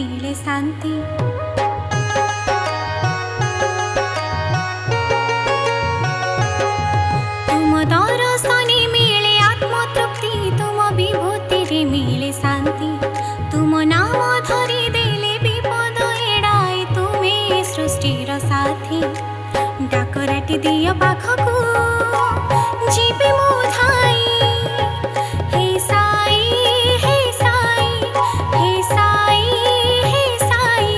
मिले शांति। तुम दर्शने मिले आत्मतृप्ति, तुम विभूति रे मिले शांति। तुम नाम धरी देले विपद एड़ाए, तुमे सृष्टिर साथी। डाकराटी दियो पाखकू जीवी मो धाई। हे साई हे साई हे साई हे साई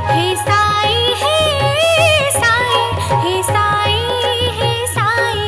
हे साई हे साई हे साई हे साई।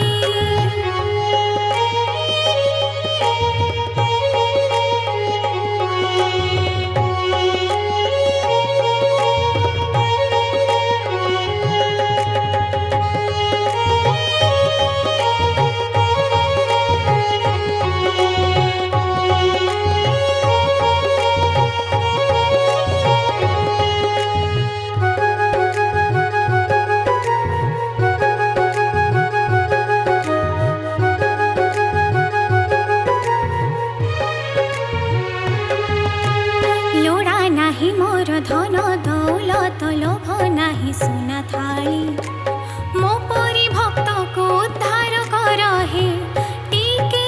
लोड़ा नाही मोर धन दौलत, लोभ नाही सुना थाली। मो परी भक्त को उद्धार कर हे, टीके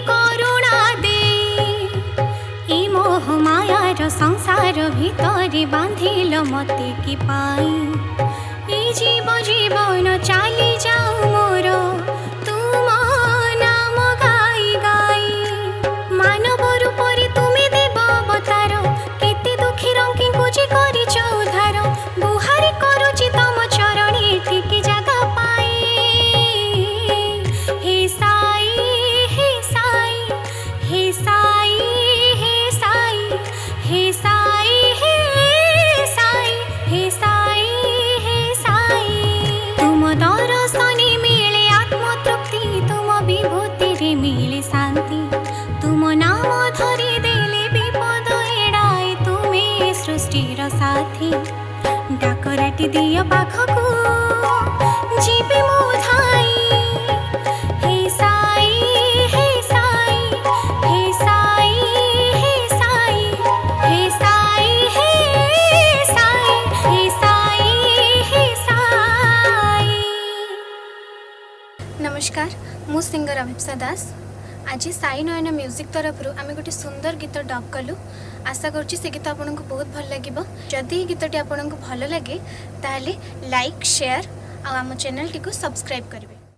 करुणा दे। ई मोह मायार संसार भितरे बांधिल मते कि पाई। ई जीव जीवन चाली जाऊ मोर, तुम नाम गाई गाई। मानव रूपरे तुमे देव अवतार, केते दुखी रंगी पूजी करी चौधार। बुहारी करुची तम चरणी, ठीक जगह पाई। हे साई हे साई हे साई हे साई हे साई हे साई हे साई हे साई। तुम दर्शने मिले आत्मतृप्ति, तुम विभूति रे मिले शांति। तुम नाम धरी देले विपद एड़ाए, तुमे सृष्टिर साथी। डाकराटी दियो पाखकू जीवी मो धाई। हे साई हे साई हे साई हे साई हे साई हे साई हे साई हे साई। नमस्कार, मु सिंगर अभिप्सा दास। आज साई नयन म्यूजिक तरफ आम गोटे सुंदर गीत डब कलु। आशा करुँच से गीत आपन को बहुत भल लगे। जदि गीतटी आपन को भल लगे ताले लाइक शेयर आम चैनल टी को सब्सक्राइब करें।